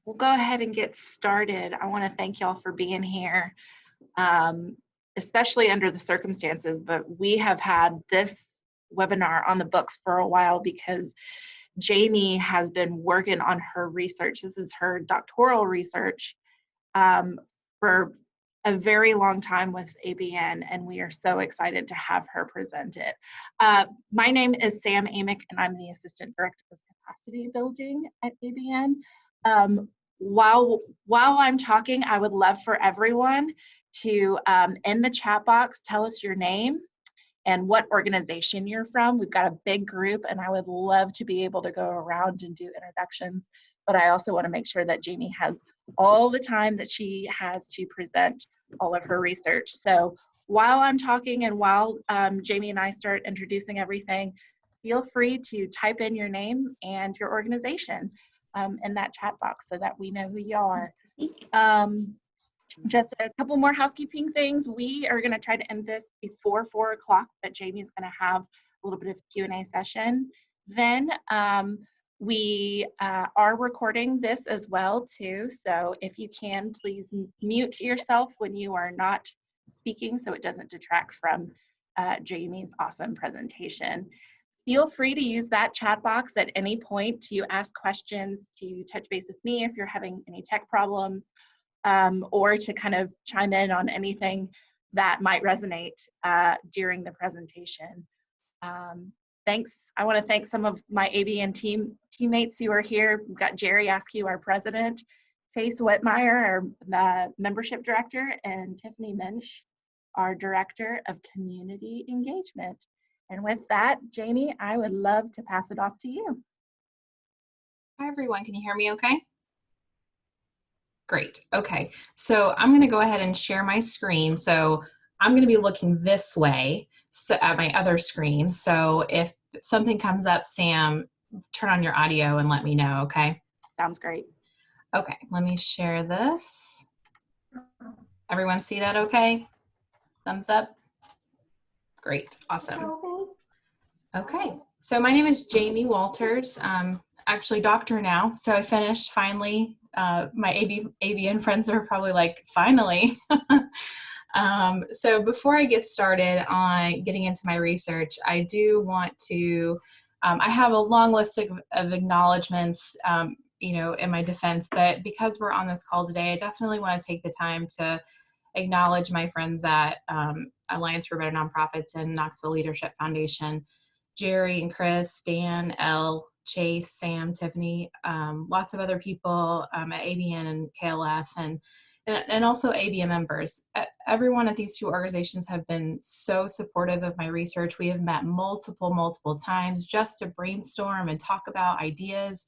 We'll go ahead and get started. I want to thank y'all for being here, especially under the circumstances, but we have had this webinar on the books for a while because Jayme has been working on her research. This is her doctoral research for a very long time with ABN, and we are so excited to have her present it. My name is Sam Amick, and I'm the Assistant Director of Capacity Building at ABN. While I'm talking, I would love for everyone to, in the chat box, tell us your name and what organization you're from. We've got a big group, and I would love to be able to go around and do introductions, but I also want to make sure that Jayme has all the time that she has to present all of her research. So while I'm talking and while Jayme and I start introducing everything, feel free to type in your name and your organization in that chat box so that we know who you are. Just a couple more housekeeping things. We are going to try to end this before 4 o'clock, but Jayme is going to have a little bit of Q&A session. Then we are recording this as well too. So if you can, please mute yourself when you are not speaking so it doesn't detract from Jayme's awesome presentation. Feel free to use that chat box at any point to ask questions, to touch base with me if you're having any tech problems, or to kind of chime in on anything that might resonate during the presentation. Thanks. I want to thank some of my ABN teammates who are here. We've got Jerry Askew, our president, Chase Whitmire, our membership director, and Tiffany Mensch, our director of community engagement. And with that, Jayme, I would love to pass it off to you. Hi, everyone. Can you hear me okay? Great. Okay. So I'm going to go ahead and share my screen. So I'm going to be looking this way at my other screen. So if something comes up, Sam, turn on your audio and let me know, okay? Sounds great. Okay. Let me share this. Everyone see that okay? Thumbs up? Great. Awesome. Okay. So my name is Jayme Walters. Actually doctor now. So I finished finally. My ABN friends are probably like, finally. So before I get started on getting into my research, I do want to, I have a long list of acknowledgements, in my defense, but because we're on this call today, I definitely want to take the time to acknowledge my friends at Alliance for Better Nonprofits and Knoxville Leadership Foundation, Jerry and Chris, Dan, Elle, Chase, Sam, Tiffany, lots of other people at ABN and KLF, and also ABN members. Everyone at these two organizations have been so supportive of my research. We have met multiple times just to brainstorm and talk about ideas.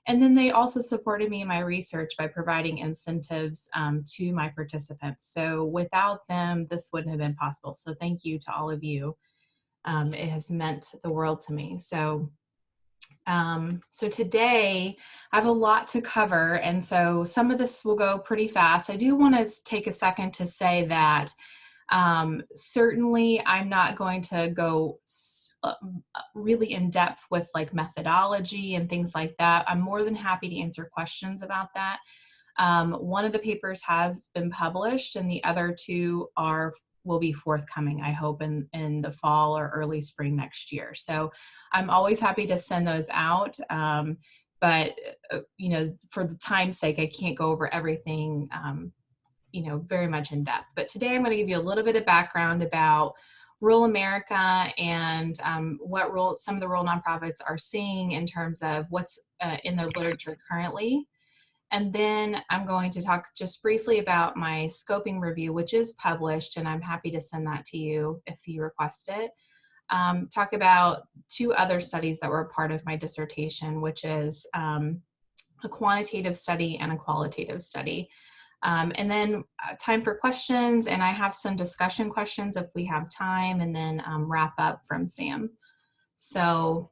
And then they also supported me in my research by providing incentives to my participants. So without them, this wouldn't have been possible. So thank you to all of you. It has meant the world to me. So today I have a lot to cover, and so some of this will go pretty fast. I do want to take a second to say that certainly I'm not going to go really in depth with like methodology and things like that. I'm more than happy to answer questions about that. One of the papers has been published, and the other two will be forthcoming, I hope, in the fall or early spring next year. So I'm always happy to send those out. But, for the time's sake, I can't go over everything, very much in depth. But today I'm going to give you a little bit of background about rural America and what some of the rural nonprofits are seeing in terms of what's in the literature currently. And then I'm going to talk just briefly about my scoping review, which is published, and I'm happy to send that to you if you request it. Talk about two other studies that were a part of my dissertation, which is a quantitative study and a qualitative study. And then time for questions, and I have some discussion questions if we have time, and then wrap up from Sam. So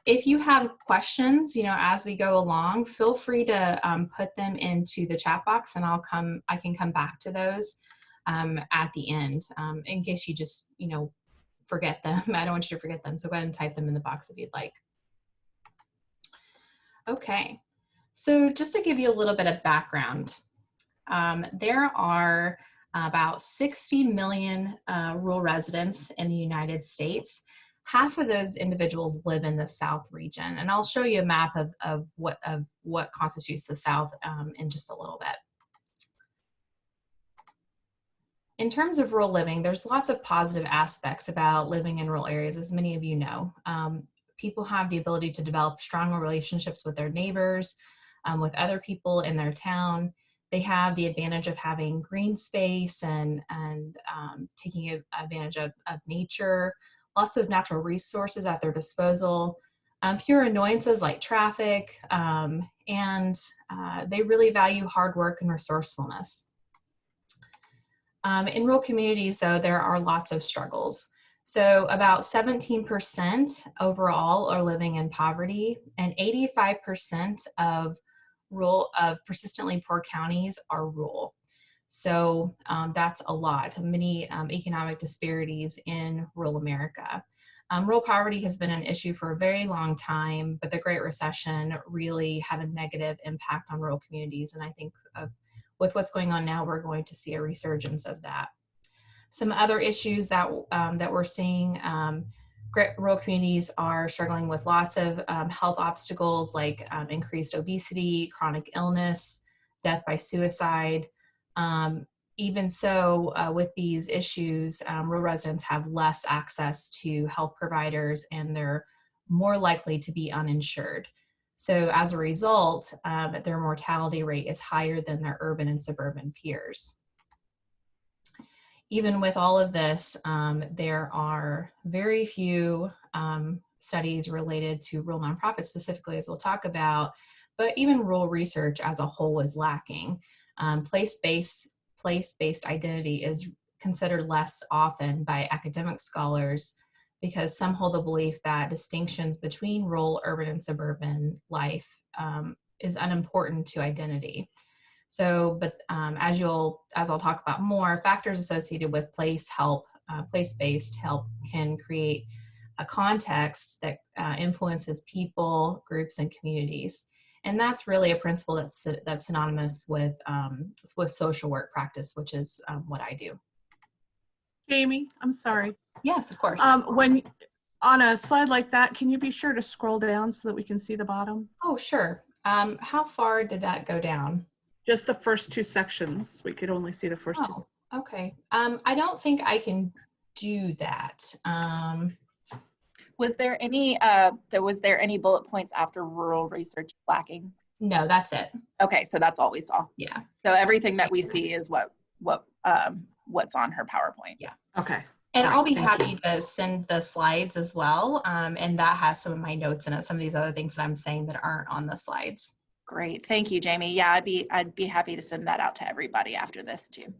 if you have questions, as we go along, feel free to put them into the chat box, and I can come back to those at the end in case you just, forget them. I don't want you to forget them. So go ahead and type them in the box if you'd like. Okay. So just to give you a little bit of background, there are about 60 million rural residents in the United States. Half of those individuals live in the South region, and I'll show you a map of what constitutes the South in just a little bit. In terms of rural living, there's lots of positive aspects about living in rural areas, as many of you know. People have the ability to develop stronger relationships with their neighbors, with other people in their town. They have the advantage of having green space and taking advantage of nature, lots of natural resources at their disposal, fewer annoyances like traffic, and they really value hard work and resourcefulness. In rural communities, though, there are lots of struggles. So about 17% overall are living in poverty, and 85% of persistently poor counties are rural. So that's a lot, many economic disparities in rural America. Rural poverty has been an issue for a very long time, but the Great Recession really had a negative impact on rural communities, and I think with what's going on now, we're going to see a resurgence of that. Some other issues that we're seeing, rural communities are struggling with lots of health obstacles like increased obesity, chronic illness, death by suicide. Even so, with these issues, rural residents have less access to health providers, and they're more likely to be uninsured. So as a result, their mortality rate is higher than their urban and suburban peers. Even with all of this, there are very few studies related to rural nonprofits specifically, as we'll talk about, but even rural research as a whole is lacking. Place-based identity is considered less often by academic scholars because some hold the belief that distinctions between rural, urban, and suburban life is unimportant to identity. So, but as I'll talk about more, factors associated with place-based help can create a context that influences people, groups, and communities. And that's really a principle that's synonymous with social work practice, which is what I do. Jayme, I'm sorry. Yes, of course. When on a slide like that, can you be sure to scroll down so that we can see the bottom? Oh, sure. How far did that go down? Just the first two sections. We could only see the first two sections. Okay. I don't think I can do that. Was there any bullet points after rural research lacking? No, that's it. Okay, so that's all we saw. Yeah. So everything that we see is what's on her PowerPoint. Yeah. Okay. And I'll be happy to send the slides as well. And that has some of my notes in it, some of these other things that I'm saying that aren't on the slides. Great, thank you, Jayme. Yeah, I'd be happy to send that out to everybody after this too.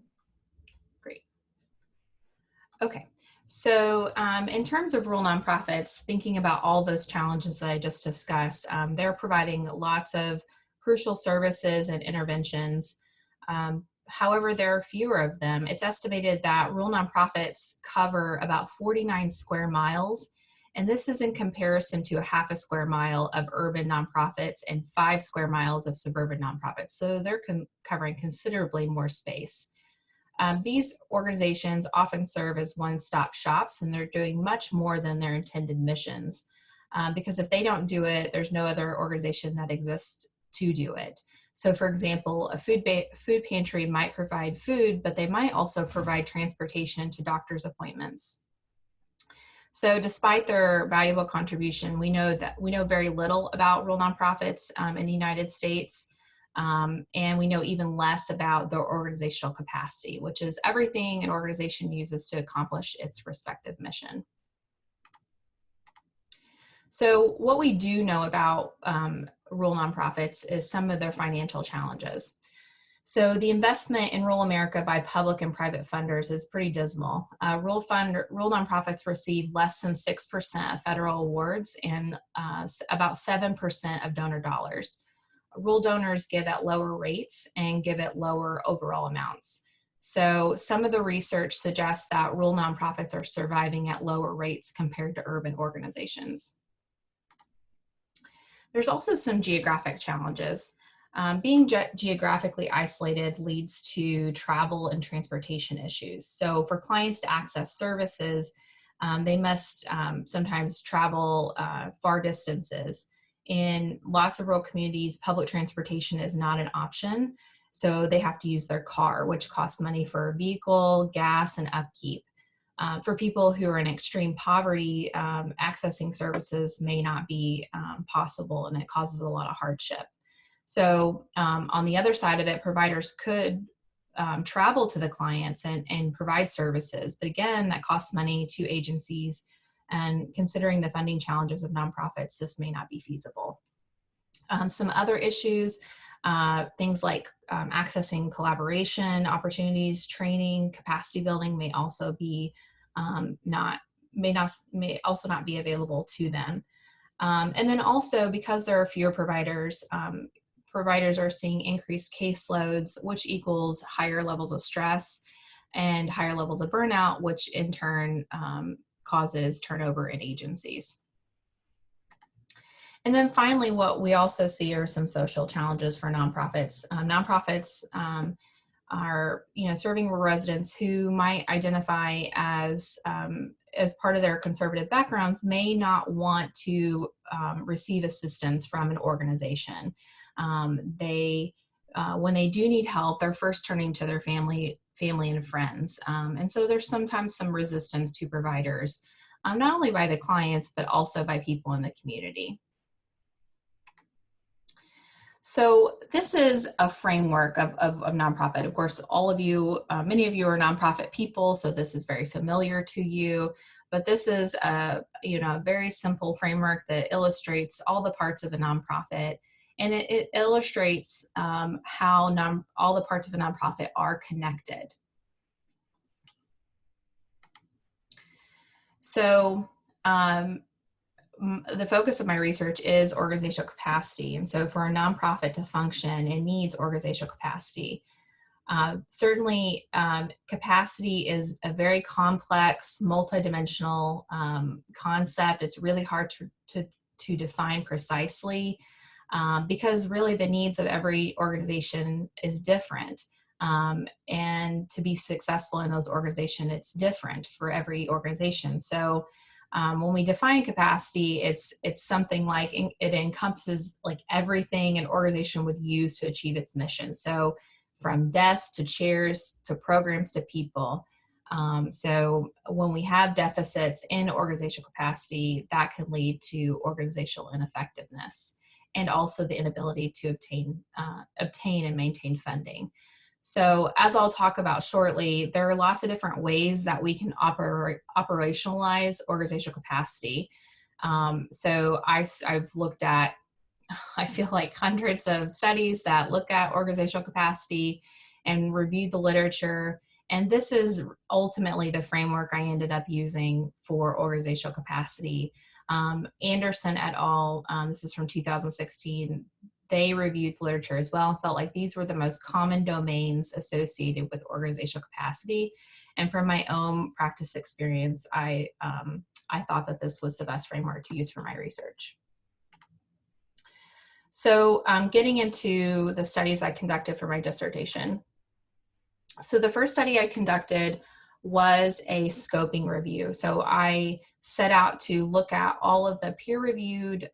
Great. Okay, so in terms of rural nonprofits, thinking about all those challenges that I just discussed, they're providing lots of crucial services and interventions. However, there are fewer of them. It's estimated that rural nonprofits cover about 49 square miles, and this is in comparison to a half a square mile of urban nonprofits and 5 square miles of suburban nonprofits. So they're covering considerably more space. These organizations often serve as one-stop shops, and they're doing much more than their intended missions. Because if they don't do it, there's no other organization that exists to do it. So for example, a food pantry might provide food, but they might also provide transportation to doctor's appointments. So despite their valuable contribution, we know very little about rural nonprofits in the United States, and we know even less about their organizational capacity, which is everything an organization uses to accomplish its respective mission. So what we do know about rural nonprofits is some of their financial challenges. So the investment in rural America by public and private funders is pretty dismal. Rural nonprofits receive less than 6% of federal awards and about 7% of donor dollars. Rural donors give at lower rates and give at lower overall amounts. So some of the research suggests that rural nonprofits are surviving at lower rates compared to urban organizations. There's also some geographic challenges. Being geographically isolated leads to travel and transportation issues. So for clients to access services, they must sometimes travel far distances. In lots of rural communities, public transportation is not an option. So they have to use their car, which costs money for a vehicle, gas, and upkeep. For people who are in extreme poverty, accessing services may not be possible, and it causes a lot of hardship. So on the other side of it, providers could travel to the clients and provide services. But again, that costs money to agencies. And considering the funding challenges of nonprofits, this may not be feasible. Some other issues, things like accessing collaboration opportunities, training, capacity building may also be may also not be available to them. And then also, because there are fewer providers, providers are seeing increased caseloads, which equals higher levels of stress and higher levels of burnout, which in turn causes turnover in agencies. And then finally, what we also see are some social challenges for nonprofits. Nonprofits are, serving residents who might identify as part of their conservative backgrounds, may not want to receive assistance from an organization. When they do need help, they're first turning to their family and friends. And so there's sometimes some resistance to providers, not only by the clients, but also by people in the community. So this is a framework of nonprofit. Of course, all of you, many of you are nonprofit people, so this is very familiar to you. But this is a very simple framework that illustrates all the parts of a nonprofit, and it illustrates how all the parts of a nonprofit are connected. So the focus of my research is organizational capacity. And so for a nonprofit to function, it needs organizational capacity. Certainly, capacity is a very complex, multidimensional concept. It's really hard to define precisely because really the needs of every organization is different. And to be successful in those organizations, it's different for every organization. So when we define capacity, it's something like it encompasses like everything an organization would use to achieve its mission. So from desks to chairs to programs to people. So when we have deficits in organizational capacity, that can lead to organizational ineffectiveness and also the inability to obtain and maintain funding. So as I'll talk about shortly, there are lots of different ways that we can operationalize organizational capacity. So I've looked at, I feel like, hundreds of studies that look at organizational capacity and reviewed the literature. And this is ultimately the framework I ended up using for organizational capacity. Anderson et al., this is from 2016, they reviewed literature as well and felt like these were the most common domains associated with organizational capacity. And from my own practice experience, I thought that this was the best framework to use for my research. So getting into the studies I conducted for my dissertation. So the first study I conducted was a scoping review. So I set out to look at all of the peer-reviewed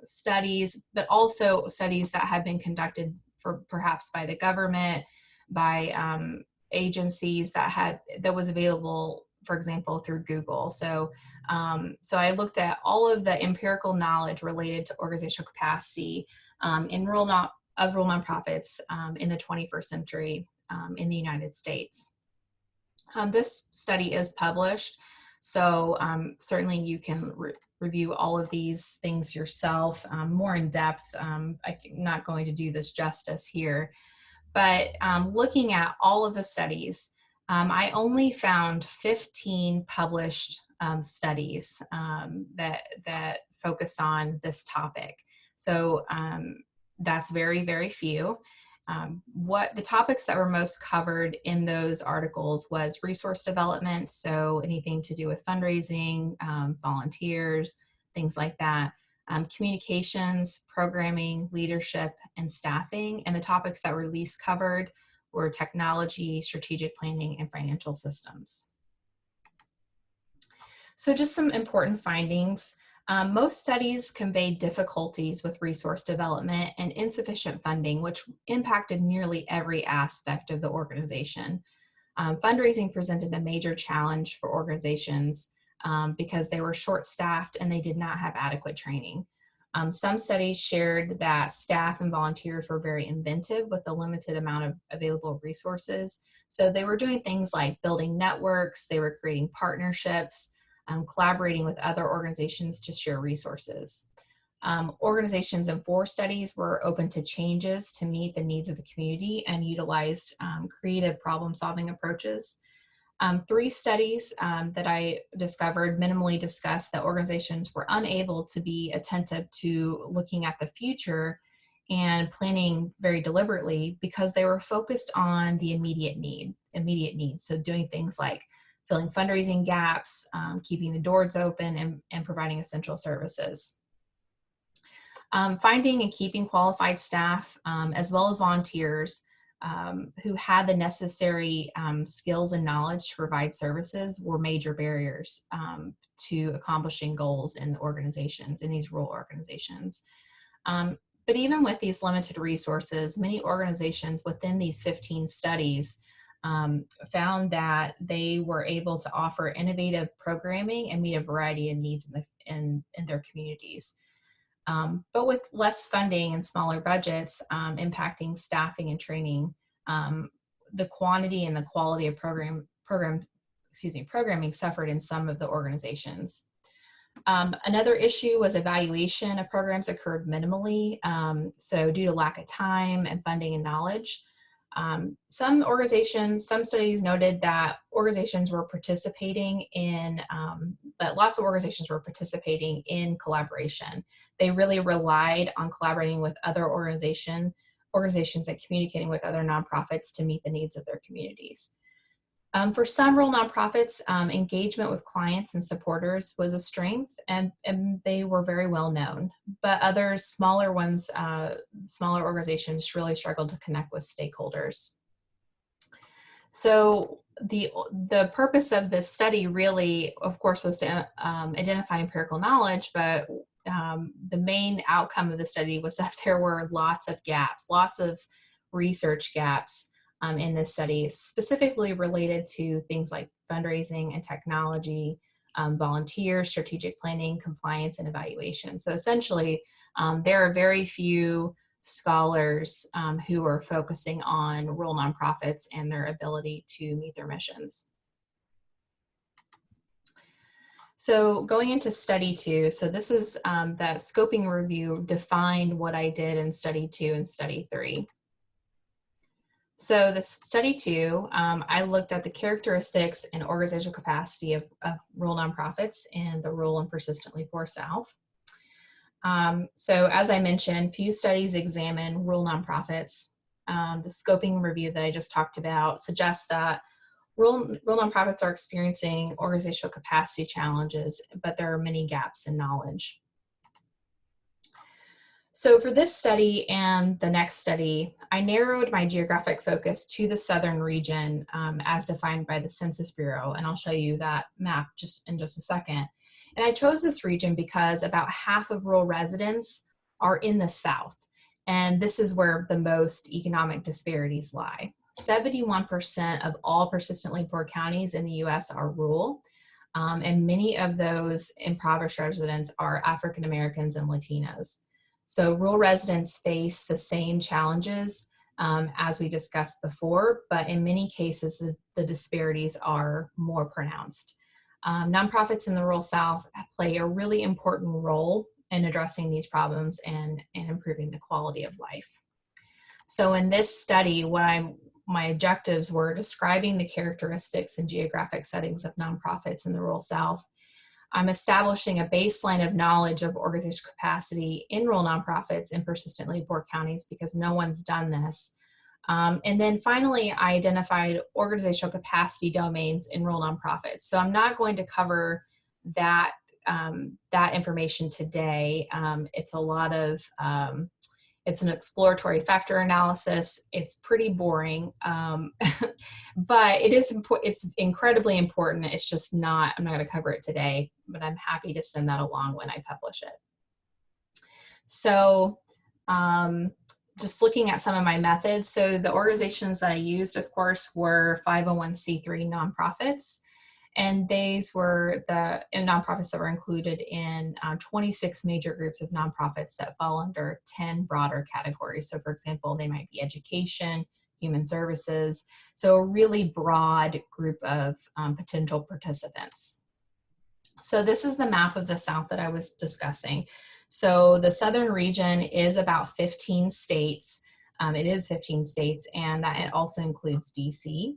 studies, but also studies that had been conducted for perhaps by the government, by agencies that was available, for example, through Google. So I looked at all of the empirical knowledge related to organizational capacity in rural nonprofits in the 21st century in the United States. This study is published, so certainly you can review all of these things yourself more in depth. I'm not going to do this justice here, but looking at all of the studies, I only found 15 published studies that focused on this topic. So that's very, very few. What the topics that were most covered in those articles was resource development, so anything to do with fundraising, volunteers, things like that. communications, programming, leadership, and staffing. And the topics that were least covered were technology, strategic planning, and financial systems. So just some important findings. Most studies conveyed difficulties with resource development and insufficient funding, which impacted nearly every aspect of the organization. Fundraising presented a major challenge for organizations because they were short-staffed and they did not have adequate training. Some studies shared that staff and volunteers were very inventive with a limited amount of available resources. So they were doing things like building networks, they were creating partnerships, collaborating with other organizations to share resources. Organizations in 4 studies were open to changes to meet the needs of the community and utilized creative problem-solving approaches. 3 studies that I discovered minimally discussed that organizations were unable to be attentive to looking at the future and planning very deliberately because they were focused on the immediate needs. So doing things like filling fundraising gaps, keeping the doors open, and providing essential services. Finding and keeping qualified staff, as well as volunteers who had the necessary skills and knowledge to provide services were major barriers to accomplishing goals in the organizations, in these rural organizations. But even with these limited resources, many organizations within these 15 studies found that they were able to offer innovative programming and meet a variety of needs in their communities. But with less funding and smaller budgets impacting staffing and training, the quantity and the quality of programming suffered in some of the organizations. Another issue was evaluation of programs occurred minimally, so due to lack of time and funding and knowledge. Some studies noted that organizations were participating in, that lots of organizations were participating in collaboration. They really relied on collaborating with other organizations and communicating with other nonprofits to meet the needs of their communities. For some rural nonprofits, engagement with clients and supporters was a strength, and they were very well known. But others, smaller ones, smaller organizations really struggled to connect with stakeholders. So the purpose of this study really, of course, was to identify empirical knowledge, but the main outcome of the study was that there were lots of gaps, lots of research gaps in this study, specifically related to things like fundraising and technology, volunteers, strategic planning, compliance, and evaluation. So essentially, there are very few scholars who are focusing on rural nonprofits and their ability to meet their missions. So going into study 2, so this is that scoping review defined what I did in study 2 and study 3. So the study 2, I looked at the characteristics and organizational capacity of rural nonprofits in the rural and persistently poor South. So as I mentioned, few studies examine rural nonprofits. The scoping review that I just talked about suggests that rural nonprofits are experiencing organizational capacity challenges, but there are many gaps in knowledge. So for this study and the next study, I narrowed my geographic focus to the southern region as defined by the Census Bureau, and I'll show you that map in just a second. And I chose this region because about half of rural residents are in the South, and this is where the most economic disparities lie. 71% of all persistently poor counties in the US are rural, and many of those impoverished residents are African Americans and Latinos. So rural residents face the same challenges as we discussed before, but in many cases, the disparities are more pronounced. Nonprofits in the rural South play a really important role in addressing these problems and improving the quality of life. So in this study, my objectives were describing the characteristics and geographic settings of nonprofits in the rural South. I'm establishing a baseline of knowledge of organizational capacity in rural nonprofits in persistently poor counties because no one's done this. And then finally, I identified organizational capacity domains in rural nonprofits. So I'm not going to cover that that information today. It's a lot of, it's an exploratory factor analysis. It's pretty boring, but it's incredibly important. It's just not, I'm not going to cover it today, but I'm happy to send that along when I publish it. So just looking at some of my methods. So the organizations that I used, of course, were 501c3 nonprofits. And these were the nonprofits that were included in 26 major groups of nonprofits that fall under 10 broader categories. So for example, they might be education, human services. So a really broad group of potential participants. So this is the map of the South that I was discussing. So the Southern region is about 15 states. It is 15 states, and that it also includes DC.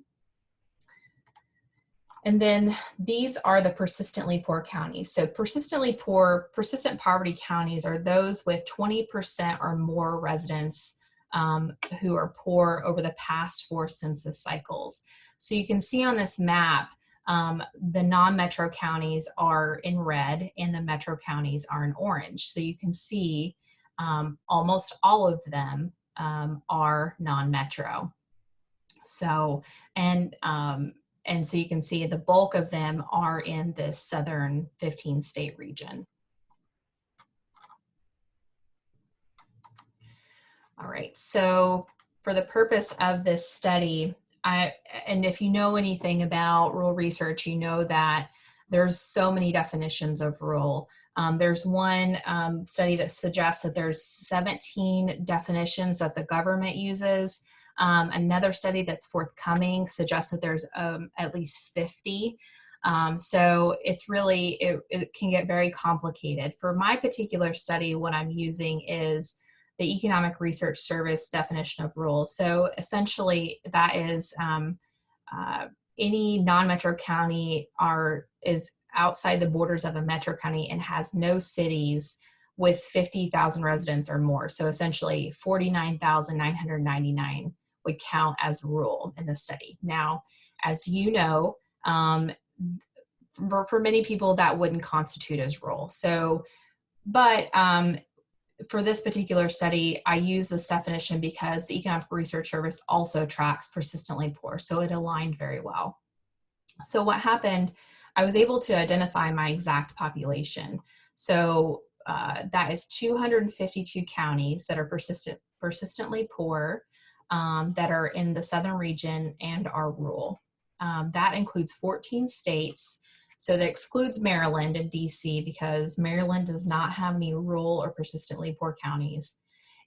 And then these are the persistently poor counties. So persistent poverty counties are those with 20% or more residents who are poor over the past 4 census cycles. So you can see on this map, the non-metro counties are in red and the metro counties are in orange. So you can see almost all of them are non-metro. So, and so you can see the bulk of them are in this southern 15 state region. All right, so for the purpose of this study, and if you know anything about rural research, you know that there's so many definitions of rural. There's one study that suggests that there's 17 definitions that the government uses. Another study that's forthcoming suggests that there's at least 50. So it's really, it can get very complicated. For my particular study, what I'm using is the Economic Research Service definition of rural. So essentially that is any non-metro county is outside the borders of a metro county and has no cities with 50,000 residents or more. So essentially 49,999 would count as rural in the study. Now, as you know, for many people that wouldn't constitute as rural. So, but for this particular study, I use this definition because the Economic Research Service also tracks persistently poor, so it aligned very well. So what happened, I was able to identify my exact population. So that is 252 counties that are persistently poor, that are in the southern region and are rural. That includes 14 states. So that excludes Maryland and DC because Maryland does not have any rural or persistently poor counties.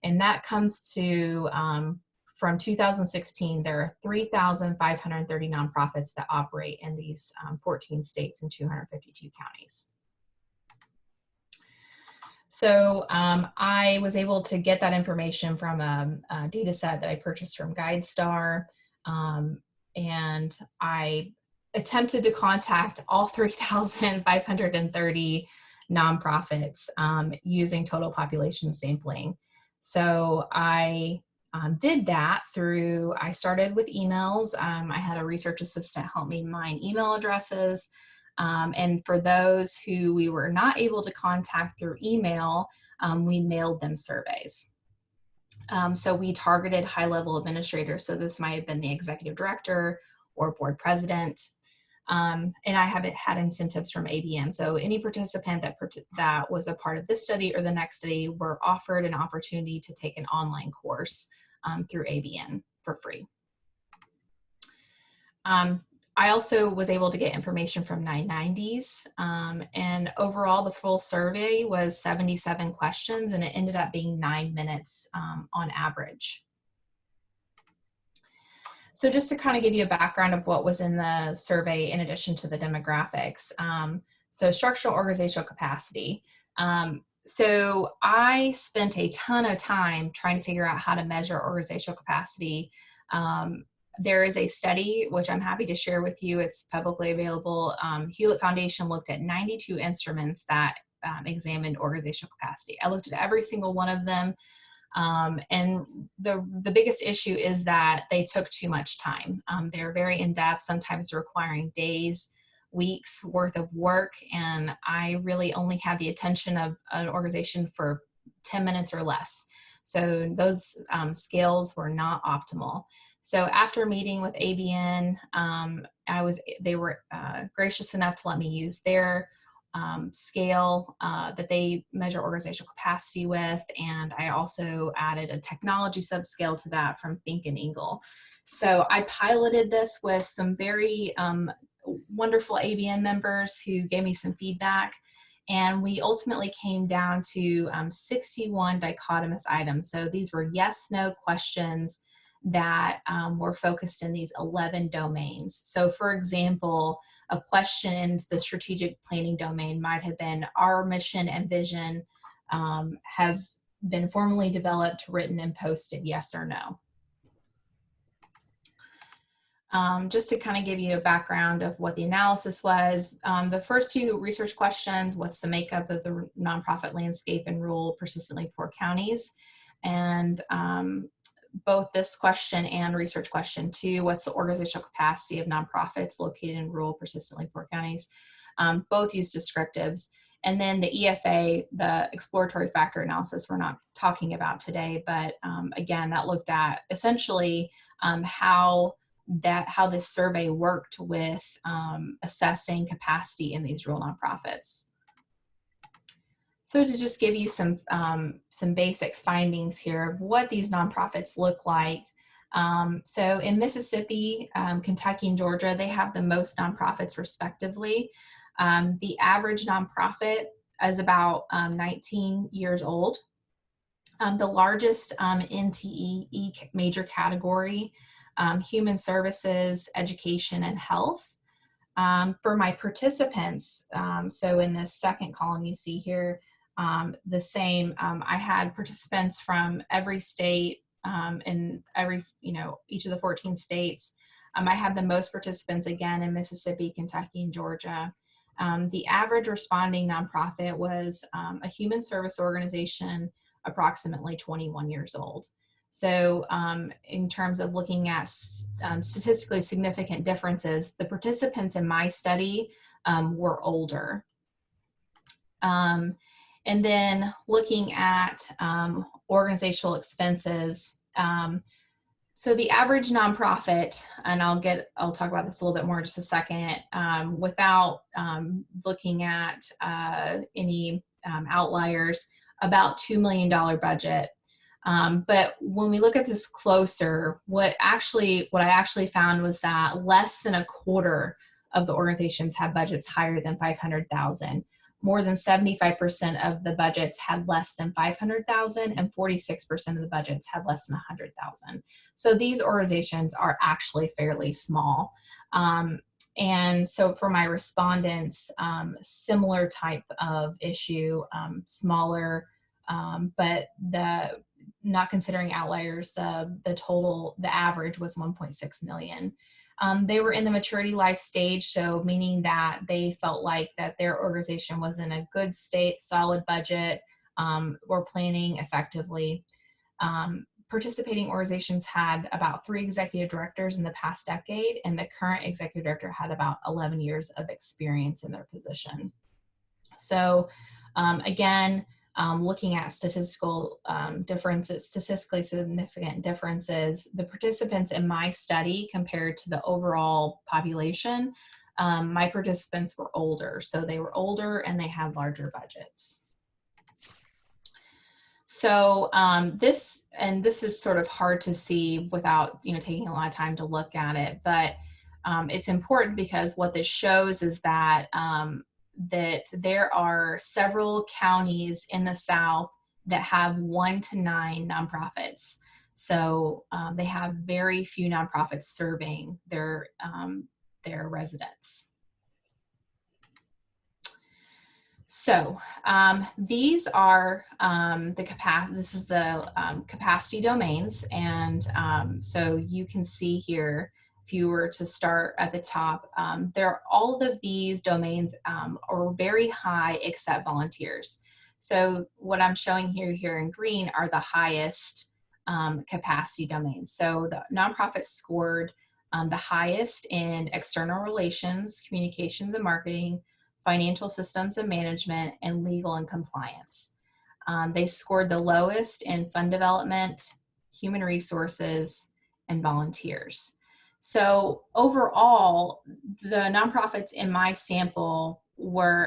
And that comes to, from 2016, there are 3,530 nonprofits that operate in these 14 states and 252 counties. So I was able to get that information from a data set that I purchased from GuideStar, and I attempted to contact all 3,530 nonprofits using total population sampling. So I did that through, I started with emails. I had a research assistant help me mine email addresses. And for those who we were not able to contact through email, we mailed them surveys. So we targeted high-level administrators. So this might have been the executive director or board president. And I haven't had incentives from ABN. So any participant that was a part of this study or the next study were offered an opportunity to take an online course through ABN for free. I also was able to get information from 990s, and overall the full survey was 77 questions, and it ended up being 9 minutes on average. So just to kind of give you a background of what was in the survey in addition to the demographics. So structural organizational capacity. So I spent a ton of time trying to figure out how to measure organizational capacity. There is a study, which I'm happy to share with you. It's publicly available. Hewlett Foundation looked at 92 instruments that examined organizational capacity. I looked at every single one of them. And the biggest issue is that they took too much time. They're very in-depth, sometimes requiring days weeks worth of work, and I really only had the attention of an organization for 10 minutes or less. So those scales were not optimal. So after meeting with ABN, they were gracious enough to let me use their scale that they measure organizational capacity with, and I also added a technology subscale to that from Fink and Engel. So I piloted this with some very wonderful ABN members who gave me some feedback, and we ultimately came down to 61 dichotomous items. So these were yes/no questions that were focused in these 11 domains. So for example, a question in the strategic planning domain might have been, our mission and vision has been formally developed, written, and posted, yes or no? Just to kind of give you a background of what the analysis was, the first two research questions: what's the makeup of the nonprofit landscape in rural, persistently poor counties? And both this question and research question 2, what's the organizational capacity of nonprofits located in rural, persistently poor counties? Both use descriptives. And then the EFA, the exploratory factor analysis, we're not talking about today, but again, that looked at essentially how this survey worked with assessing capacity in these rural nonprofits. So to just give you some basic findings here of what these nonprofits look like. So in Mississippi, Kentucky, and Georgia, they have the most nonprofits respectively. The average nonprofit is about 19 years old. The largest NTE major category, human services, education, and health. For my participants, so in this second column you see here, the same, I had participants from every state, in every, each of the 14 states. I had the most participants again in Mississippi, Kentucky, and Georgia. The average responding nonprofit was a human service organization, approximately 21 years old. So in terms of looking at statistically significant differences, the participants in my study were older. And then looking at organizational expenses, so the average nonprofit, and I'll talk about this a little bit more in just a second, without looking at any outliers, about $2 million budget. But when we look at this closer, what I actually found was that less than a quarter of the organizations had budgets higher than 500,000. More than 75% of the budgets had less than 500,000, and 46% of the budgets had less than 100,000. So these organizations are actually fairly small. And so for my respondents, similar type of issue, smaller, but not considering outliers, the average was 1.6 million. They were in the maturity life stage, so meaning that they felt like that their organization was in a good state, solid budget, were planning effectively. Participating organizations had about 3 executive directors in the past decade, and the current executive director had about 11 years of experience in their position. So again, looking at statistical differences, statistically significant differences, the participants in my study compared to the overall population, my participants were older. So they were older and they had larger budgets. So this is sort of hard to see without taking a lot of time to look at it, but it's important because what this shows is that that there are several counties in the South that have 1 to 9 nonprofits. So they have very few nonprofits serving their residents. So these are this is the capacity domains, and so you can see here, if you were to start at the top, all of these domains are very high except volunteers. So what I'm showing here in green are the highest capacity domains. So the nonprofits scored the highest in external relations, communications and marketing, financial systems and management, and legal and compliance. They scored the lowest in fund development, human resources, and volunteers. So overall, the nonprofits in my sample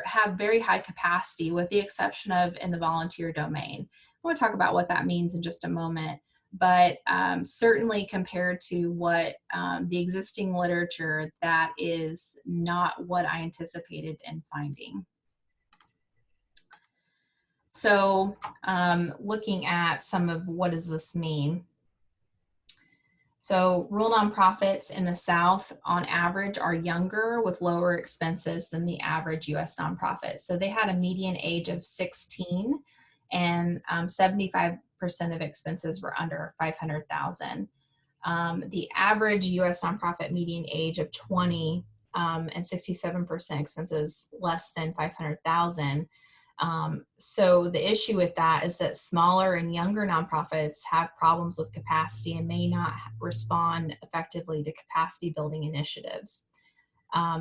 have very high capacity, with the exception of in the volunteer domain. I want to talk about what that means in just a moment, but certainly compared to what the existing literature, that is not what I anticipated in finding. So looking at some of what does this mean? So rural nonprofits in the South on average are younger with lower expenses than the average US nonprofit. So they had a median age of 16 and 75% of expenses were under 500,000. The average US nonprofit median age of 20 and 67% expenses less than 500,000. So the issue with that is that smaller and younger nonprofits have problems with capacity and may not respond effectively to capacity building initiatives.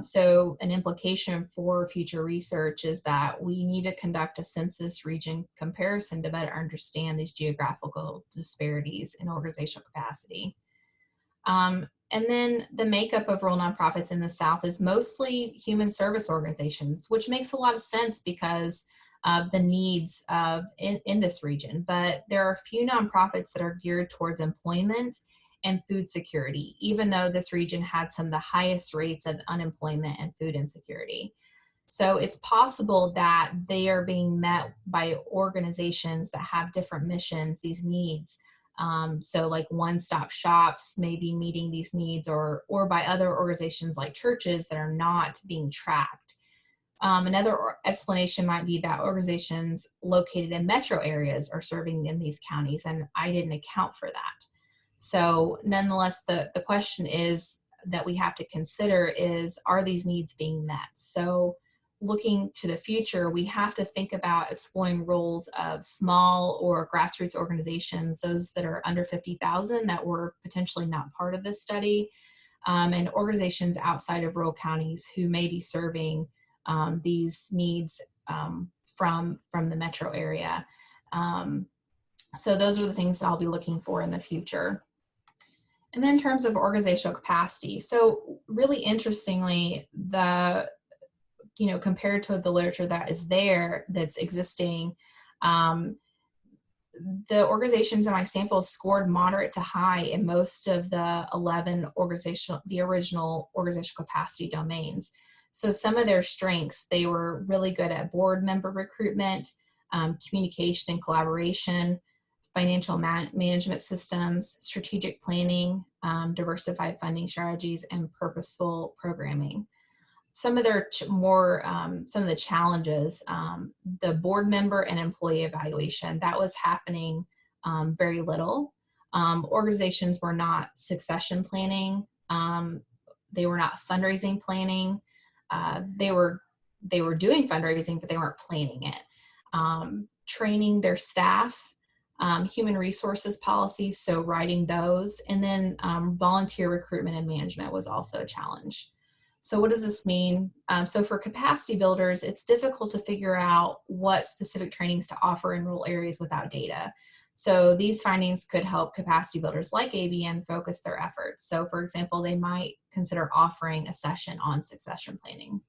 So an implication for future research is that we need to conduct a census region comparison to better understand these geographical disparities in organizational capacity. And then the makeup of rural nonprofits in the South is mostly human service organizations, which makes a lot of sense because of the needs in this region. But there are a few nonprofits that are geared towards employment and food security, even though this region had some of the highest rates of unemployment and food insecurity. So it's possible that they are being met by organizations that have different missions, these needs. So like one-stop shops may be meeting these needs, or by other organizations like churches that are not being tracked. Another explanation might be that organizations located in metro areas are serving in these counties, and I didn't account for that. So nonetheless, the question is that we have to consider is, are these needs being met? So looking to the future, we have to think about exploring roles of small or grassroots organizations, those that are under 50,000 that were potentially not part of this study, and organizations outside of rural counties who may be serving these needs from the metro area. So those are the things that I'll be looking for in the future. And then in terms of organizational capacity, so really interestingly, compared to the literature that is there, that's existing, the organizations in my sample scored moderate to high in most of the 11 original organizational capacity domains. So some of their strengths, they were really good at board member recruitment, communication and collaboration, financial management systems, strategic planning, diversified funding strategies, and purposeful programming. Some of their some of the challenges, the board member and employee evaluation, that was happening very little. Organizations were not succession planning. They were not fundraising planning. They were doing fundraising, but they weren't planning it. Training their staff, human resources policies, so writing those, and then volunteer recruitment and management was also a challenge. So what does this mean? So for capacity builders, it's difficult to figure out what specific trainings to offer in rural areas without data. So these findings could help capacity builders like ABN focus their efforts. So for example, they might consider offering a session on succession planning.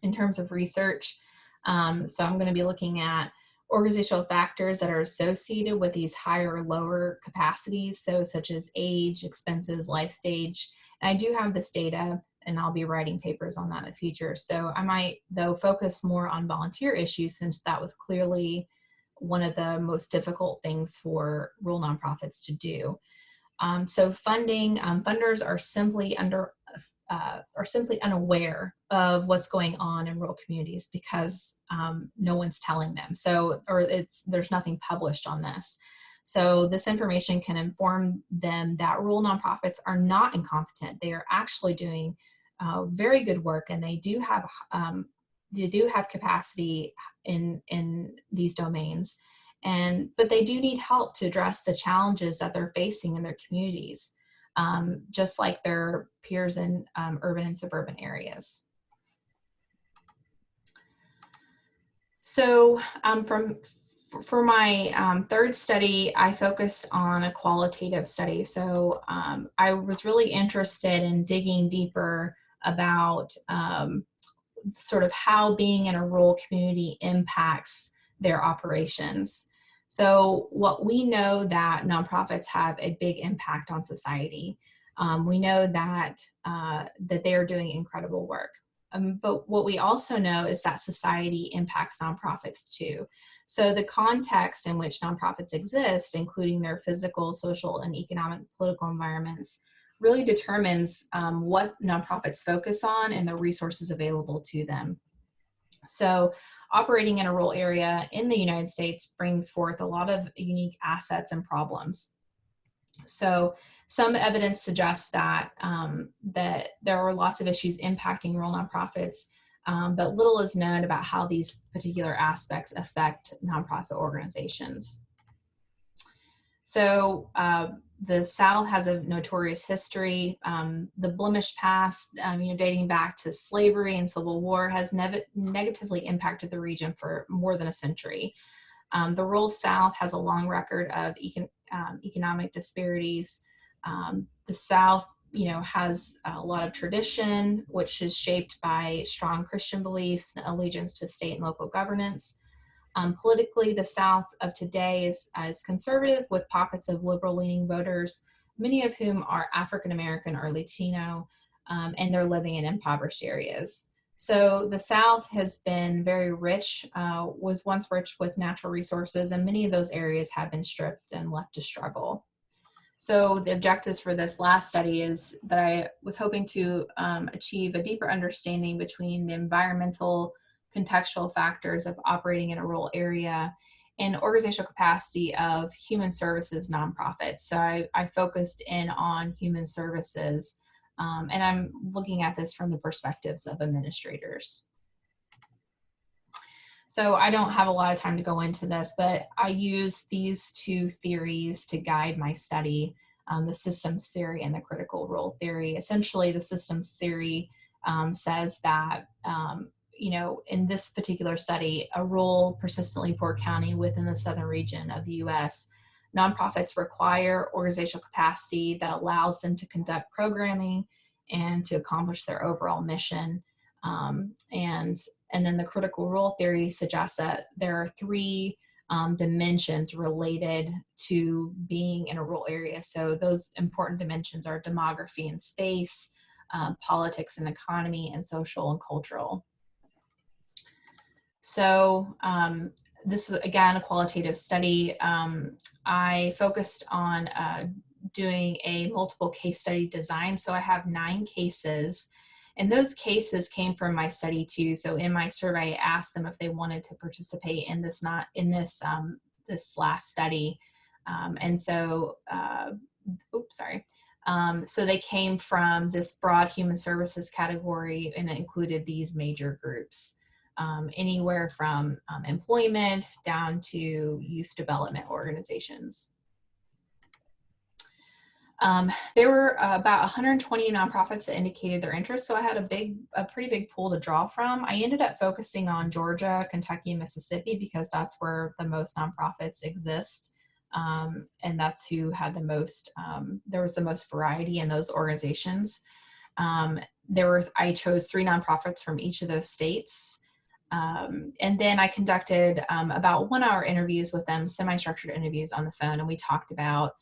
In terms of research, so I'm going to be looking at organizational factors that are associated with these higher or lower capacities, so such as age, expenses, life stage. And I do have this data, and I'll be writing papers on that in the future. So I might, though, focus more on volunteer issues, since that was clearly one of the most difficult things for rural nonprofits to do. So funding, funders are simply unaware of what's going on in rural communities because no one's telling them. So, there's nothing published on this. So this information can inform them that rural nonprofits are not incompetent. They are actually doing very good work, and they do have capacity in these domains, but they do need help to address the challenges that they're facing in their communities. just like their peers in urban and suburban areas. So for my third study, I focused on a qualitative study. So I was really interested in digging deeper about sort of how being in a rural community impacts their operations. So what we know that nonprofits have a big impact on society. We know that they are doing incredible work. But what we also know is that society impacts nonprofits too. So the context in which nonprofits exist, including their physical, social, and economic, political environments, really determines what nonprofits focus on and the resources available to them. So operating in a rural area in the United States brings forth a lot of unique assets and problems. So some evidence suggests that, that there are lots of issues impacting rural nonprofits, but little is known about how these particular aspects affect nonprofit organizations. So the South has a notorious history. The blemished past, dating back to slavery and Civil War, has negatively impacted the region for more than a century. The rural South has a long record of economic disparities. The South, has a lot of tradition, which is shaped by strong Christian beliefs and allegiance to state and local governance. Politically, the South of today is conservative, with pockets of liberal-leaning voters, many of whom are African American or Latino, and they're living in impoverished areas. So the South has been very rich, was once rich with natural resources, and many of those areas have been stripped and left to struggle. So the objectives for this last study is that I was hoping to achieve a deeper understanding between the environmental, contextual factors of operating in a rural area and organizational capacity of human services nonprofits. So I focused in on human services, and I'm looking at this from the perspectives of administrators. So I don't have a lot of time to go into this, but I use these two theories to guide my study, the systems theory and the critical role theory. Essentially, the systems theory says that in this particular study, a rural, persistently poor county within the southern region of the U.S., nonprofits require organizational capacity that allows them to conduct programming and to accomplish their overall mission. And then the critical role theory suggests that there are three dimensions related to being in a rural area. So those important dimensions are demography and space, politics and economy, and social and cultural. So this is, again, a qualitative study. I focused on doing a multiple case study design. So I have 9 cases, and those cases came from my study too. So in my survey, I asked them if they wanted to participate in this this last study. So they came from this broad human services category, and it included these major groups. Anywhere from employment down to youth development organizations. There were about 120 nonprofits that indicated their interest, so I had a pretty big pool to draw from. I ended up focusing on Georgia, Kentucky, and Mississippi because that's where the most nonprofits exist, and that's who had the most. There was the most variety in those organizations. I chose 3 nonprofits from each of those states. And then I conducted about 1-hour interviews with them, semi-structured interviews on the phone, and we talked about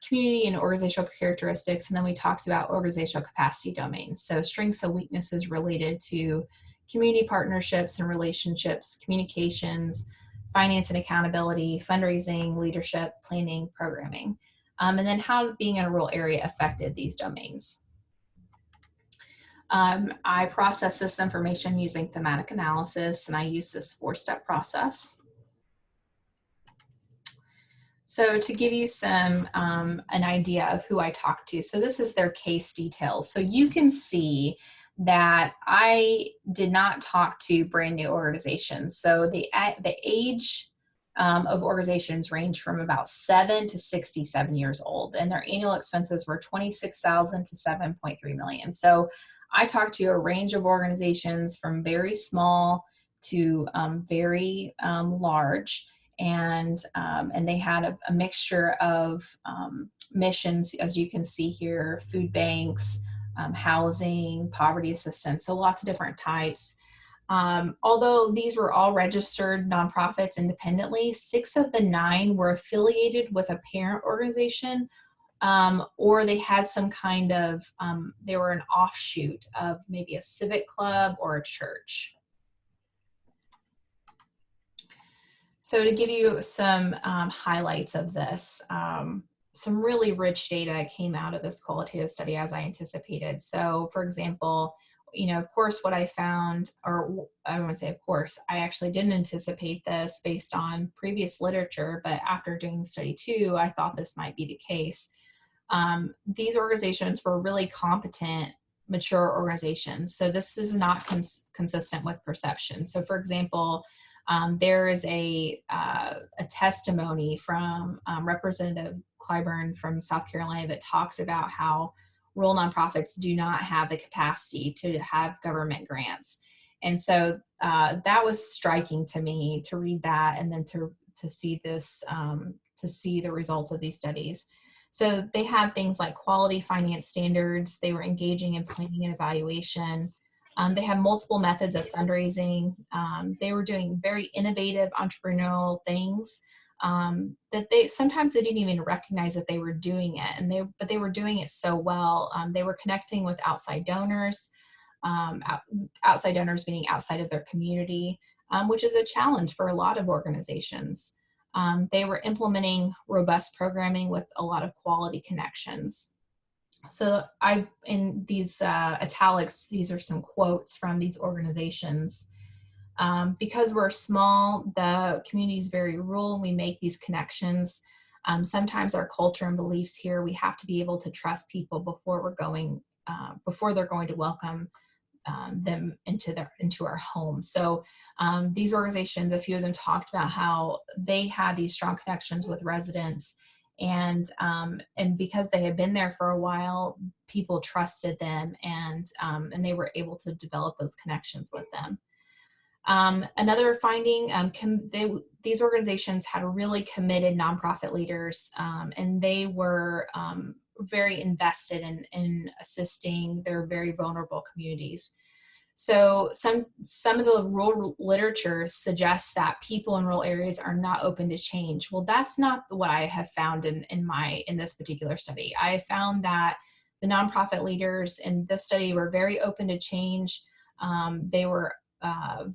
community and organizational characteristics, and then we talked about organizational capacity domains. So strengths and weaknesses related to community partnerships and relationships, communications, finance and accountability, fundraising, leadership, planning, programming, and then how being in a rural area affected these domains. I process this information using thematic analysis, and I use this 4-step process. So to give you some an idea of who I talked to, so this is their case details. So you can see that I did not talk to brand new organizations. So the age of organizations range from about 7 to 67 years old, and their annual expenses were $26,000 to $7.3 million. So I talked to a range of organizations from very small to very large, and they had a mixture of missions, as you can see here: food banks, housing, poverty assistance, so lots of different types. Although these were all registered nonprofits independently, 6 of the 9 were affiliated with a parent organization, or they had some kind of, they were an offshoot of maybe a civic club or a church. So to give you some highlights of this, some really rich data came out of this qualitative study, as I anticipated. So for example, of course, what I found, or I won't say of course, I actually didn't anticipate this based on previous literature, but after doing study 2, I thought this might be the case. These organizations were really competent, mature organizations. So this is not consistent with perception. So for example, there is a testimony from Representative Clyburn from South Carolina that talks about how rural nonprofits do not have the capacity to have government grants. And so that was striking to me to read that, and then to see this, to see the results of these studies. So they had things like quality finance standards. They were engaging in planning and evaluation. They had multiple methods of fundraising. They were doing very innovative entrepreneurial things that sometimes they didn't even recognize that they were doing it, but they were doing it so well. They were connecting with outside donors, outside donors meaning outside of their community, which is a challenge for a lot of organizations. They were implementing robust programming with a lot of quality connections. So in these italics, these are some quotes from these organizations. Because we're small, the community is very rural, we make these connections. Sometimes our culture and beliefs here, we have to be able to trust people before they're going to welcome them into our home. So these organizations, a few of them talked about how they had these strong connections with residents, and because they had been there for a while, people trusted them, and they were able to develop those connections with them. Another finding, these organizations had really committed nonprofit leaders, and they were very invested in assisting their very vulnerable communities. So some of the rural literature suggests that people in rural areas are not open to change. Well, that's not what I have found in this particular study. I found that the nonprofit leaders in this study were very open to change. They were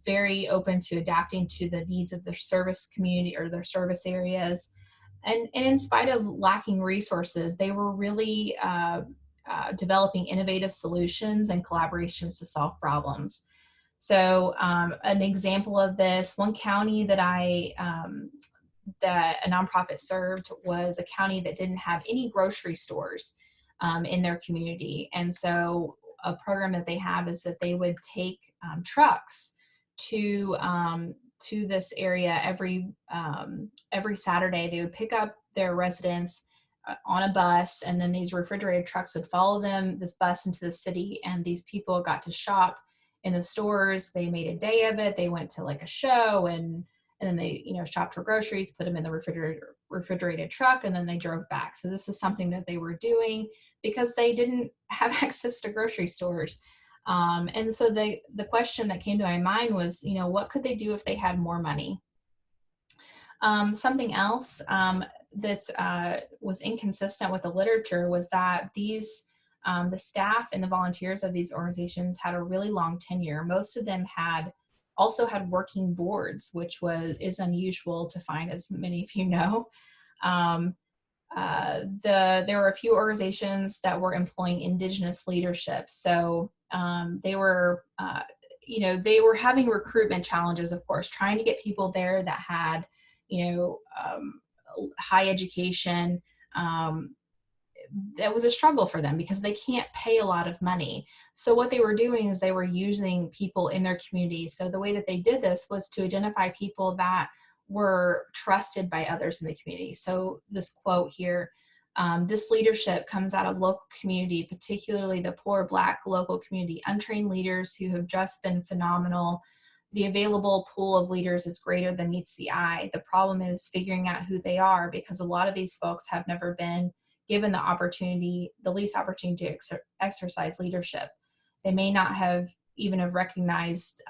very open to adapting to the needs of their service community or their service areas. And in spite of lacking resources, they were really developing innovative solutions and collaborations to solve problems. So an example of this, one county that that a nonprofit served was a county that didn't have any grocery stores in their community. And so a program that they have is that they would take trucks to this area every Saturday. They would pick up their residents on a bus, and then these refrigerated trucks would follow this bus into the city, and these people got to shop in the stores. They made a day of it. They went to like a show, and then they shopped for groceries, put them in the refrigerated truck, and then they drove back. So this is something that they were doing because they didn't have access to grocery stores. And so the question that came to my mind was, what could they do if they had more money? Something else that was inconsistent with the literature was that the staff and the volunteers of these organizations had a really long tenure. Most of them also had working boards, which is unusual to find, as many of you know. There were a few organizations that were employing indigenous leadership. So they were having recruitment challenges, of course, trying to get people there that had, high education. That was a struggle for them because they can't pay a lot of money. So what they were doing is they were using people in their community. So the way that they did this was to identify people that were trusted by others in the community. So this quote here, this leadership comes out of local community, particularly the poor Black local community, untrained leaders who have just been phenomenal. The available pool of leaders is greater than meets the eye. The problem is figuring out who they are, because a lot of these folks have never been given the opportunity, the least opportunity to exercise leadership. They may not have even have recognized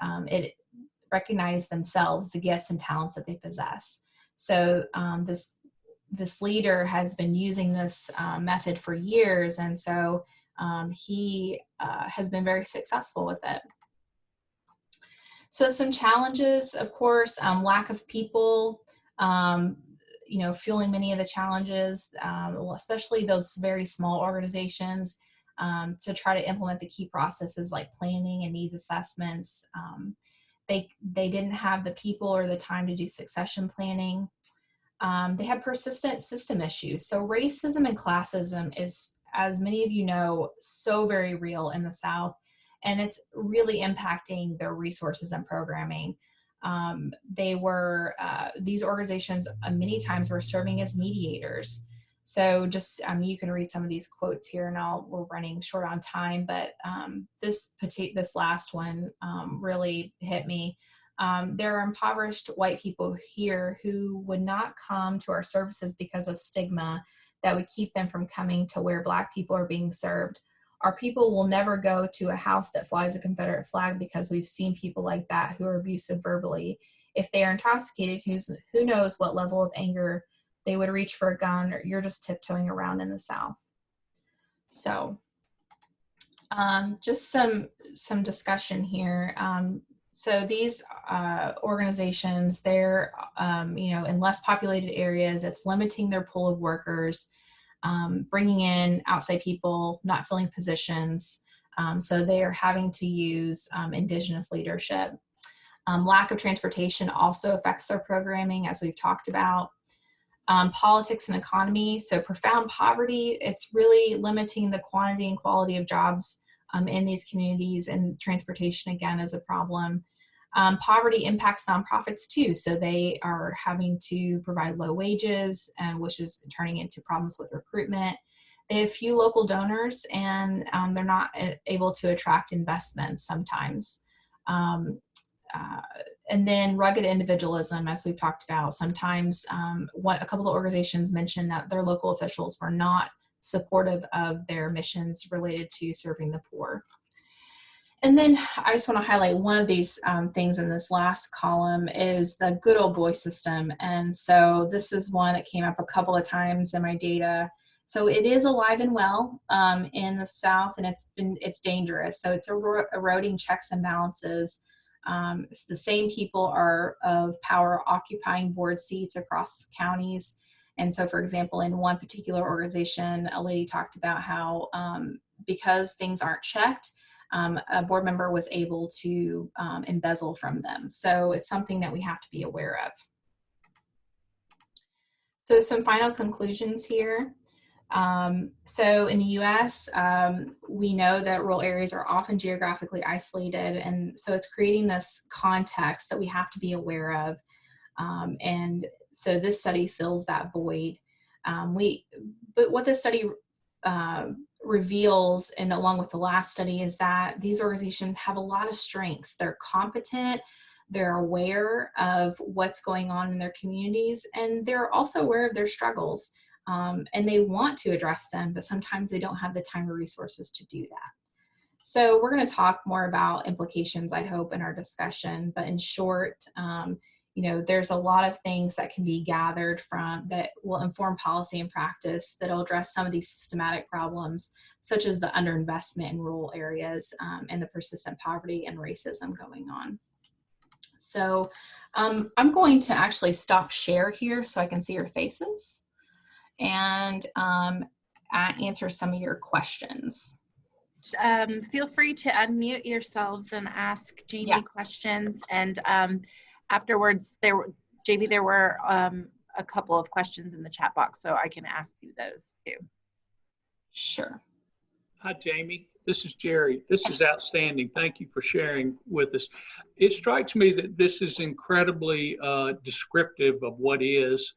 recognize themselves, the gifts and talents that they possess. So this leader has been using this method for years, and so he has been very successful with it. So some challenges, of course, lack of people, fueling many of the challenges, especially those very small organizations, to try to implement the key processes like planning and needs assessments. They didn't have the people or the time to do succession planning. They had persistent system issues. So racism and classism is, as many of you know, so very real in the South, and it's really impacting their resources and programming. These organizations many times were serving as mediators. So just, you can read some of these quotes here, and we're running short on time, but this last one really hit me. There are impoverished white people here who would not come to our services because of stigma that would keep them from coming to where Black people are being served. Our people will never go to a house that flies a Confederate flag because we've seen people like that who are abusive verbally. If they are intoxicated, who knows what level of anger they would reach for a gun, or you're just tiptoeing around in the South. So just some discussion here. So these organizations, they're, in less populated areas, it's limiting their pool of workers, bringing in outside people, not filling positions. So they are having to use indigenous leadership. Lack of transportation also affects their programming, as we've talked about. Politics and economy, so profound poverty, it's really limiting the quantity and quality of jobs in these communities, and transportation again is a problem. Poverty impacts nonprofits too, so they are having to provide low wages, which is turning into problems with recruitment. They have few local donors, and they're not able to attract investments sometimes. And then rugged individualism, as we've talked about. Sometimes a couple of organizations mentioned that their local officials were not supportive of their missions related to serving the poor. And then I just want to highlight one of these things in this last column is the good old boy system. And so this is one that came up a couple of times in my data. So it is alive and well in the South, and it's dangerous. So it's eroding checks and balances. It's the same people are of power occupying board seats across counties. And so, for example, in one particular organization, a lady talked about how because things aren't checked, a board member was able to embezzle from them. So it's something that we have to be aware of. So some final conclusions here. So in the US, we know that rural areas are often geographically isolated, and so it's creating this context that we have to be aware of. And so this study fills that void. But what this study reveals, and along with the last study, is that these organizations have a lot of strengths. They're competent, they're aware of what's going on in their communities, and they're also aware of their struggles. And they want to address them, but sometimes they don't have the time or resources to do that. So we're going to talk more about implications, I hope, in our discussion. But in short, there's a lot of things that can be gathered from that will inform policy and practice that'll address some of these systematic problems, such as the underinvestment in rural areas and the persistent poverty and racism going on. So I'm going to actually stop share here so I can see your faces and answer some of your questions. Feel free to unmute yourselves and ask Jayme questions. And afterwards, Jayme, there were a couple of questions in the chat box, so I can ask you those too. Sure. Hi, Jayme. This is Jerry. This is outstanding. Thank you for sharing with us. It strikes me that this is incredibly descriptive of what is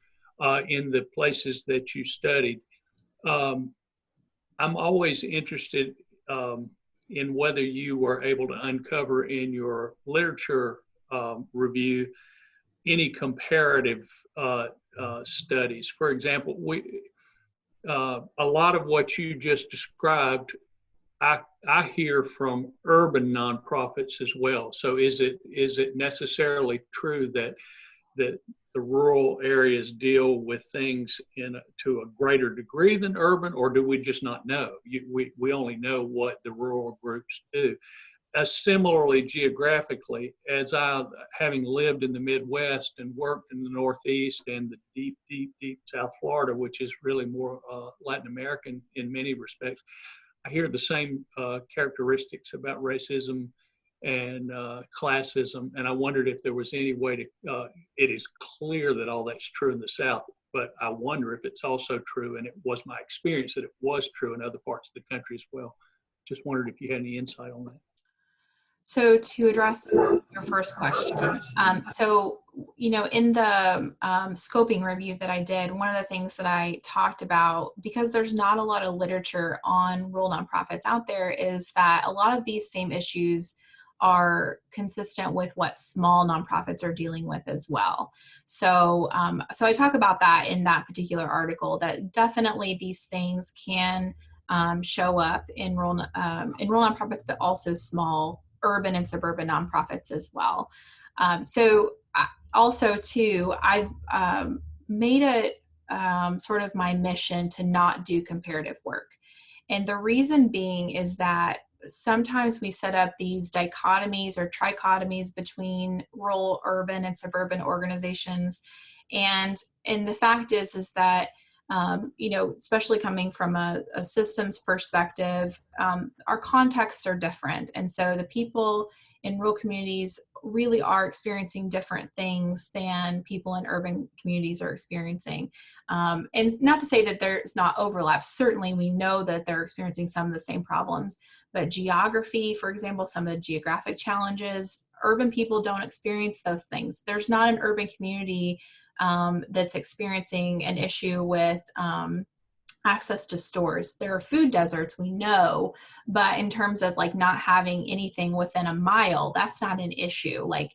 in the places that you studied. I'm always interested in whether you were able to uncover in your literature review any comparative studies. For example, a lot of what you just described, I hear from urban nonprofits as well. So is it necessarily true that the rural areas deal with things to a greater degree than urban, or do we just not know? We only know what the rural groups do. Similarly, geographically, having lived in the Midwest and worked in the Northeast and the deep South Florida, which is really more Latin American in many respects, I hear the same characteristics about racism and classism, and I wondered if there was any way to, it is clear that all that's true in the South, but I wonder if it's also true, and it was my experience that it was true in other parts of the country as well. Just wondered if you had any insight on that. So to address your first question, so, you know, in the scoping review that I did, one of the things that I talked about, because there's not a lot of literature on rural nonprofits out there, is that a lot of these same issues are consistent with what small nonprofits are dealing with as well. So, so I talk about that in that particular article, that definitely these things can show up in rural nonprofits, but also small urban and suburban nonprofits as well. So also too, I've made it sort of my mission to not do comparative work. And the reason being is that sometimes we set up these dichotomies or trichotomies between rural, urban, and suburban organizations. And the fact is that you know, especially coming from a systems perspective, our contexts are different. And so the people in rural communities really are experiencing different things than people in urban communities are experiencing. And not to say that there's not overlap. Certainly we know that they're experiencing some of the same problems, but geography, for example, some of the geographic challenges, urban people don't experience those things. There's not an urban community that's experiencing an issue with access to stores. There are food deserts, we know, but in terms of like not having anything within a mile, that's not an issue. Like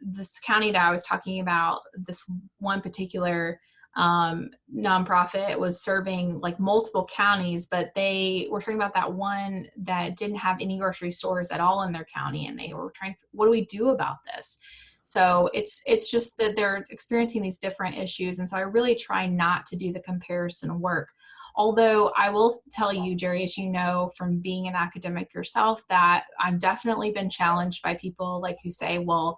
this county that I was talking about, this one particular nonprofit was serving like multiple counties, but they were talking about that one that didn't have any grocery stores at all in their county. And they were trying to, what do we do about this? So it's just that they're experiencing these different issues. And so I really try not to do the comparison work. Although I will tell you, Jerry, as you know, from being an academic yourself, that I've definitely been challenged by people like who say, well,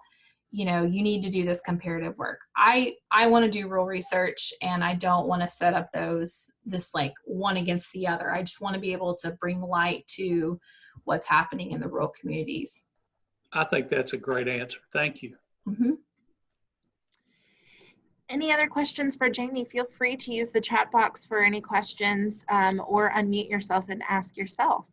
you know, you need to do this comparative work. I want to do rural research, and I don't want to set up this like one against the other. I just want to be able to bring light to what's happening in the rural communities. I think that's a great answer. Thank you. Mm-hmm. Any other questions for Jayme? Feel free to use the chat box for any questions or unmute yourself and ask yourself.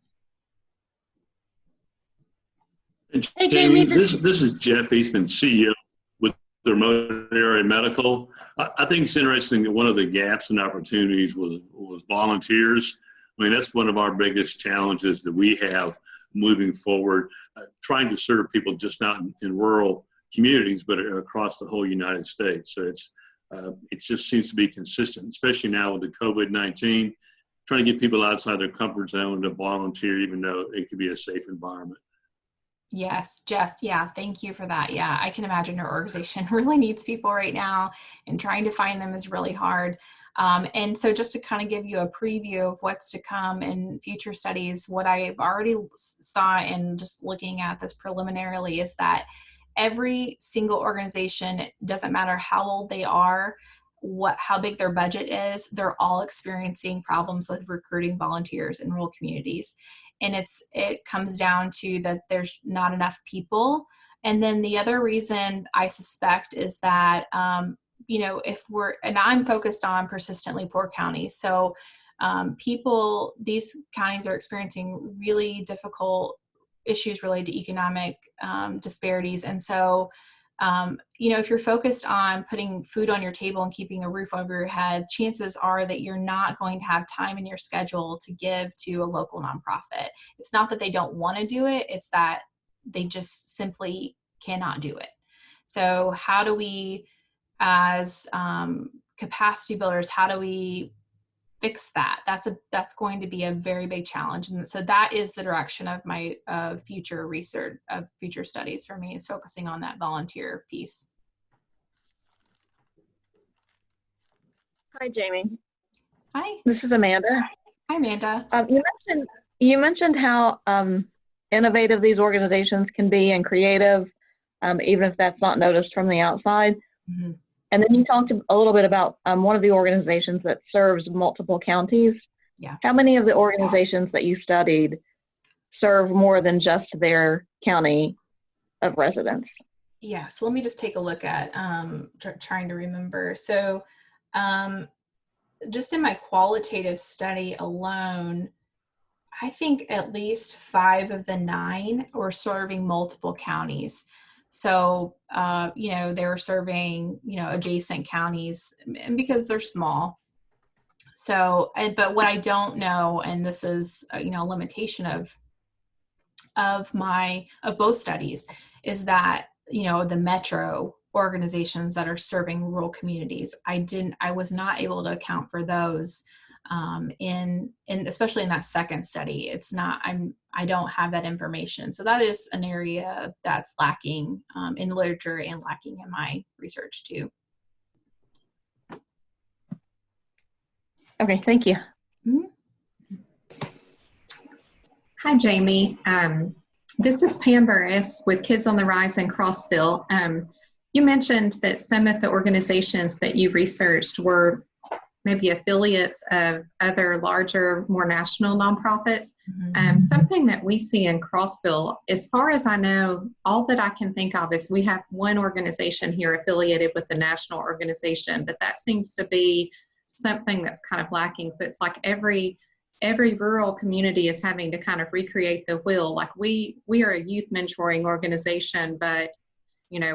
Hey, Jayme, this is Jeff Eastman, CEO with the Remote Area Medical. I think it's interesting that one of the gaps and opportunities was volunteers. I mean, that's one of our biggest challenges that we have moving forward, trying to serve people just not in rural communities, but across the whole United States. So it just seems to be consistent, especially now with the COVID-19, trying to get people outside their comfort zone to volunteer, even though it could be a safe environment. Yes, Jeff. Yeah, thank you for that. Yeah, I can imagine your organization really needs people right now, and trying to find them is really hard. And so just to kind of give you a preview of what's to come in future studies, what I've already saw in just looking at this preliminarily is that every single organization, doesn't matter how old they are, how big their budget is, they're all experiencing problems with recruiting volunteers in rural communities. And it comes down to that there's not enough people. And then the other reason I suspect is that, you know, and I'm focused on persistently poor counties. So these counties are experiencing really difficult issues related to economic disparities. And so, if you're focused on putting food on your table and keeping a roof over your head, chances are that you're not going to have time in your schedule to give to a local nonprofit. It's not that they don't want to do it, it's that they just simply cannot do it. So how do we, as capacity builders, how do we fix that? That's going to be a very big challenge. And so that is the direction of my future research, of future studies for me, is focusing on that volunteer piece. Hi, Jayme. Hi. This is Amanda. Hi, Amanda. You mentioned how innovative these organizations can be and creative, even if that's not noticed from the outside. Mm-hmm. And then you talked a little bit about one of the organizations that serves multiple counties. Yeah. How many of the organizations that you studied serve more than just their county of residence? Yeah, so let me just take a look at trying to remember. So just in my qualitative study alone, I think at least 5 of the 9 were serving multiple counties. So, they were serving, adjacent counties, and because they're small. So, but what I don't know, and this is, a limitation of both studies, is that, the metro organizations that are serving rural communities, I was not able to account for those in especially in that second study. I don't have that information. So that is an area that's lacking in literature and lacking in my research too. Okay, thank you. Mm-hmm. Hi, Jayme. This is Pam Burris with Kids on the Rise in Crossville. You mentioned that some of the organizations that you researched were maybe affiliates of other larger, more national nonprofits. Mm-hmm. Something that we see in Crossville, as far as I know, all that I can think of is we have one organization here affiliated with the national organization, but that seems to be something that's kind of lacking. So it's like every rural community is having to kind of recreate the wheel. Like we are a youth mentoring organization, but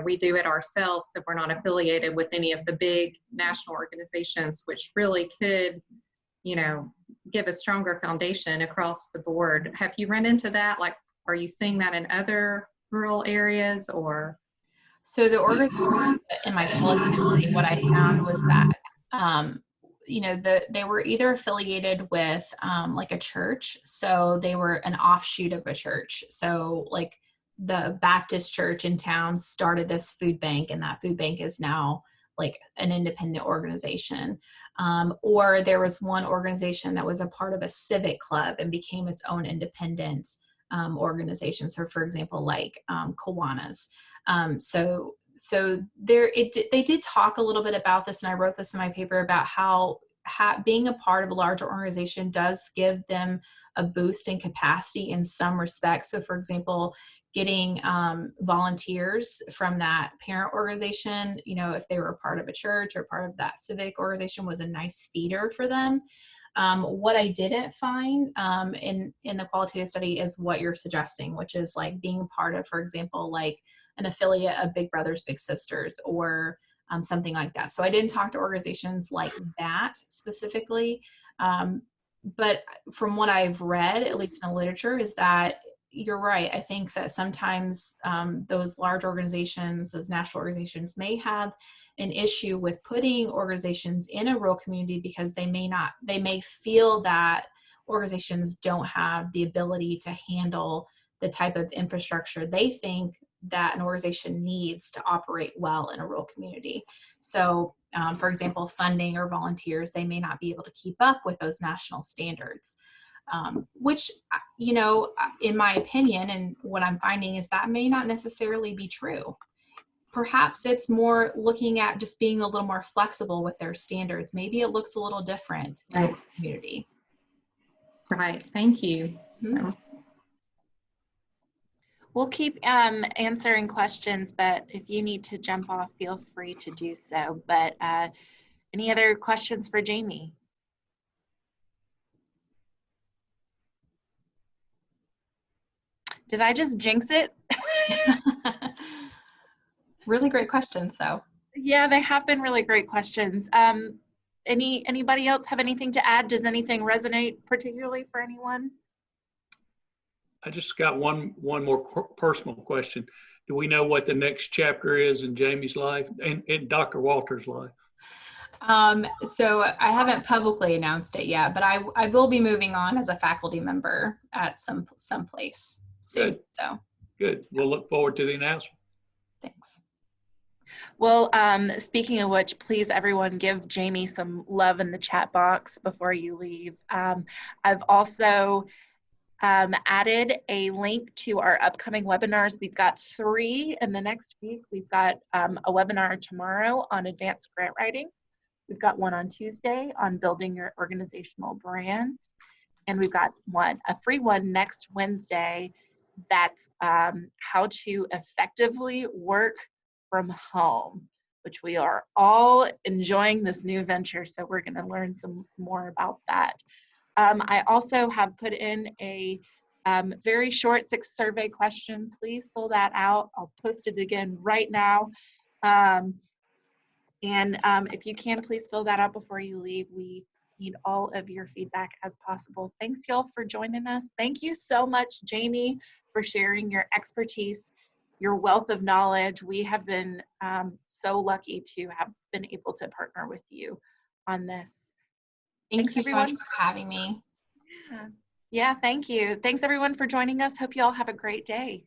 we do it ourselves, so we're not affiliated with any of the big national organizations, which really could, give a stronger foundation across the board. Have you run into that? Like, are you seeing that in other rural areas, or? So the organizations in my qualitative study, what I found was that, they were either affiliated with like a church, so they were an offshoot of a church. So like, the Baptist church in town started this food bank, and that food bank is now like an independent organization. Or there was one organization that was a part of a civic club and became its own independent organization. So for example, like Kiwanis. So they did talk a little bit about this, and I wrote this in my paper about how being a part of a larger organization does give them a boost in capacity in some respects. So for example, getting volunteers from that parent organization, if they were a part of a church or part of that civic organization, was a nice feeder for them. What I didn't find in the qualitative study is what you're suggesting, which is like being part of, for example, like an affiliate of Big Brothers Big Sisters, or something like that. So I didn't talk to organizations like that specifically. But from what I've read, at least in the literature, is that you're right. I think that sometimes those large organizations, those national organizations, may have an issue with putting organizations in a rural community because they may feel that organizations don't have the ability to handle the type of infrastructure they think that an organization needs to operate well in a rural community. So, for example, funding or volunteers, they may not be able to keep up with those national standards, which, in my opinion, and what I'm finding is that may not necessarily be true. Perhaps it's more looking at just being a little more flexible with their standards. Maybe it looks a little different in the community. Right. Thank you. Mm-hmm. We'll keep answering questions, but if you need to jump off, feel free to do so. But any other questions for Jayme? Did I just jinx it? Really great questions, though. Yeah, they have been really great questions. Anybody else have anything to add? Does anything resonate particularly for anyone? I just got one more personal question. Do we know what the next chapter is in Jayme's life and in Dr. Walters' life? So I haven't publicly announced it yet, but I will be moving on as a faculty member at some place soon. Good. So Good. We'll look forward to the announcement. thanks. Well, speaking of which, please everyone give Jayme some love in the chat box before you leave. I've also added a link to our upcoming webinars. We've got 3 in the next week. We've got a webinar tomorrow on advanced grant writing. We've got one on Tuesday on building your organizational brand. And we've got a free one next Wednesday that's how to effectively work from home, which we are all enjoying this new venture. So we're going to learn some more about that. I also have put in a very short 6 survey question. Please fill that out. I'll post it again right now. If you can, please fill that out before you leave. We need all of your feedback as possible. Thanks y'all for joining us. Thank you so much, Jayme, for sharing your expertise, your wealth of knowledge. We have been so lucky to have been able to partner with you on this. Thank you everyone so much for having me. Yeah, thank you. Thanks everyone for joining us. Hope you all have a great day.